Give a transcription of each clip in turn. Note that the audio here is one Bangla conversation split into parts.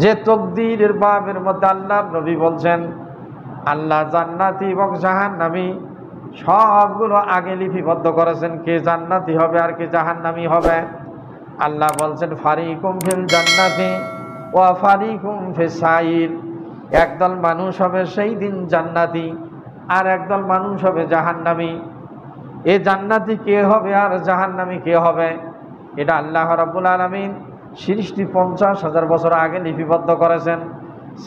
যে তকদীরের বাবের মধ্যে আল্লাহর নবী বলছেন আল্লাহ জান্নাতি এবং জাহান্নামী সবগুলো আগে লিপিবদ্ধ করেছেন, কে জান্নাতি হবে আর কে জাহান্নামী হবে। আল্লাহ বলছেন ফারিকুম ফিল জান্নাতি ওয়া ফারিকুম ফিস সাইর, একদল মানুষ হবে সেই দিন জান্নাতি আর একদল মানুষ হবে জাহান্নামী। এ জান্নাতি কে হবে আর জাহান্নামী কে হবে, এটা আল্লাহ রাব্বুল আলামিন সৃষ্টি 50,000 বছর আগে লিপিবদ্ধ করেছেন।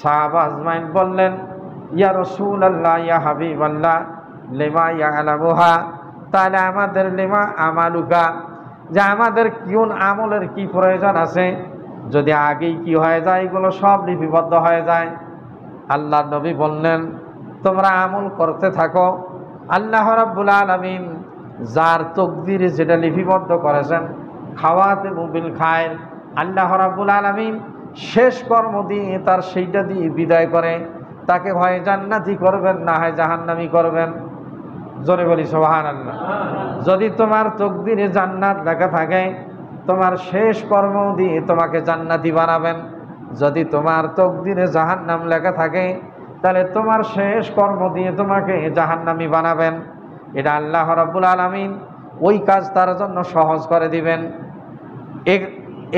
সাহাবা আজমাইন বললেন ইয়া রাসূলুল্লাহ ইয়া হাবিবাল্লাহ লিমা ইয়ালামুহা, তাহলে আমাদের লিমা আমালুকা, যে আমাদের কোন আমলের কি প্রয়োজন আছে, যদি আগেই কি হয়ে যায় এগুলো সব লিপিবদ্ধ হয়ে যায়। আল্লাহ নবী বললেন তোমরা আমল করতে থাকো। আল্লাহ রাব্বুল আলামিন যার তকদিরে যেটা লিপিবদ্ধ করেছেন খাওয়াতে মুবিল খায়ের, আল্লাহ রাব্বুল আলামিন শেষ কর্ম দিয়ে তার সেইটা দিয়ে বিদায় করে, তাকে হয় জান্নাতি করবেন না হয় জাহান্নামী করবেন। জোরে বলি সুবহানাল্লাহ। যদি তোমার তকদিরে জান্নাত লেখা থাকে তোমার শেষ কর্ম দিয়ে তোমাকে জান্নাতি বানাবেন, যদি তোমার তকদিরে জাহান্নাম লেখা থাকে তাহলে তোমার শেষ কর্ম দিয়ে তোমাকে জাহান্নামী বানাবেন। এটা আল্লাহ রাব্বুল আলামিন ওই কাজ তার জন্য সহজ করে দিবেন।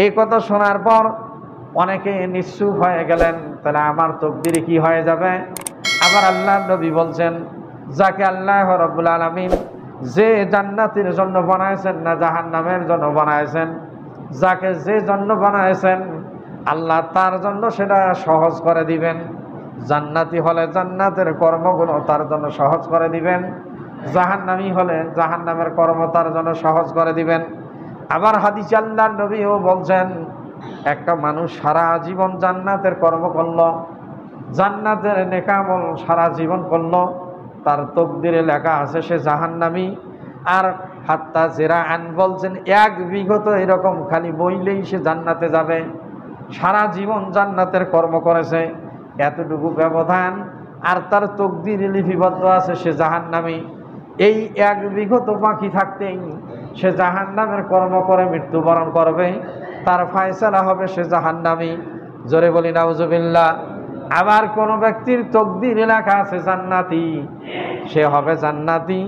এই কথা শোনার পর অনেকে নিশ্চুপ হয়ে গেলেন, তাহলে আমার তকদিরে কি হয়ে যাবে। আবার আল্লাহ নবী বলছেন যাকে আল্লাহ রাব্বুল আলামিন যে জান্নাতের জন্য বানাইছেন না জাহান্নামের জন্য বানাইছেন, যাকে যে জন্য বানাইছেন আল্লাহ তার জন্য সেটা সহজ করে দিবেন। জান্নাতি হলে জান্নাতের কর্মগুলো তার জন্য সহজ করে দিবেন, জাহান্নামী হলে জাহান্নামের কর্ম তার জন্য সহজ করে দিবেন। আবার হাদিসে আল্লাহর নবীও বলছেন একটা মানুষ সারা জীবন জান্নাতের কর্ম করল, জান্নাতের নেক আমল সারা জীবন করল, তার তকদিরে লেখা আছে সে জাহান্নামী। আর হাত্তা জেরা আন বলছেন 1 বিঘত এরকম খালি বইলেই সে জান্নাতে যাবে। সারা জীবন জান্নাতের কর্ম করেছে, এতটুকু ব্যবধান, আর তার তকদিরে লিপিবদ্ধ আছে সে জাহান্নামী। এই 1 বিঘত বাকি থাকতেই সে জাহান্নামের কর্ম করে মৃত্যুবরণ করবে, তার ফায়সালা হবে সে জাহান্নামী। জোরে বলি নাউজুবিল্লাহ। আবার কোন ব্যক্তির তকদিরে লেখা আছে জান্নাতি, সে হবে জান্নাতি,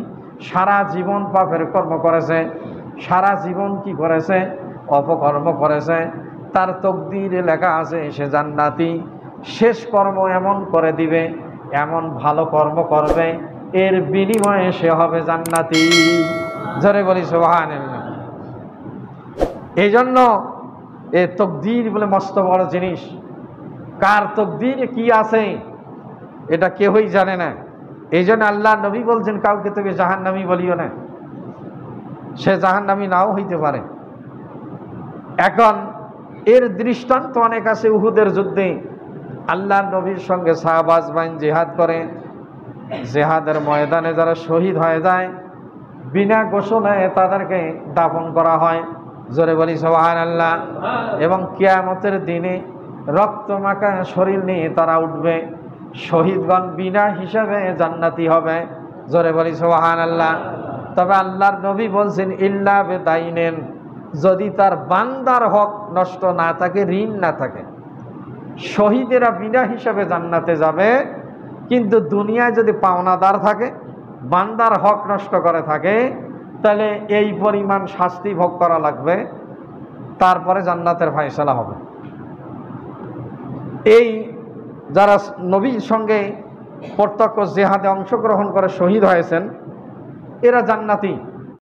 সারা জীবন পাপের কর্ম করেছে, সারা জীবন কি করেছে অপকর্ম করেছে, তার তকদিরে লেখা আছে সে জান্নাতি। শেষ কর্ম এমন করে দিবে, এমন ভালো কর্ম করবে, এর বিনিময়ে সে হবে জান্নাতি। জোরে বলি সুবহানাল্লাহ। এই জন্য এ তকদির বলে মস্ত বড় জিনিস। কার তকদিরে কি আছে এটা কেউই জানে না। এই জন্য আল্লাহ নবী বলছেন কাউকে তুমি জাহান্নামী বলিও না, সে জাহান্নামী নাও হইতে পারে। এখন এর দৃষ্টান্ত অনেক আছে। উহুদের যুদ্ধে আল্লাহর নবীর সঙ্গে সাহাবা আজমাইন জিহাদ করে, জিহাদের ময়দানে যারা শহীদ হয়ে যায় বিনা গোসলে তাদেরকে দাফন করা হয়। জোরে বলি সুবহানাল্লাহ। এবং কিয়ামতের দিনে রক্তমাখা শরীর নিয়ে তারা উঠবে, শহীদগণ বিনা হিসাবে জান্নাতি হবে। জোরে বলি সুবহানাল্লাহ। তবে আল্লাহর নবী বলছেন ইল্লা বেদাইনেন, যদি তার বান্দার হক নষ্ট না থাকে, ঋণ না থাকে, শহীদেরা বিনা হিসাবে জান্নাতে যাবে। কিন্তু দুনিয়ায় যদি পাওনাদার থাকে, বান্দার হক নষ্ট করে থাকে, তাহলে এই পরিমাণ শাস্তি ভোগ করা লাগবে, তারপরে জান্নাতের ফায়সালা হবে। এই যারা নবীর সঙ্গে প্রত্যক্ষ জিহাদে অংশগ্রহণ করে শহীদ হয়েছেন এরা জান্নাতি।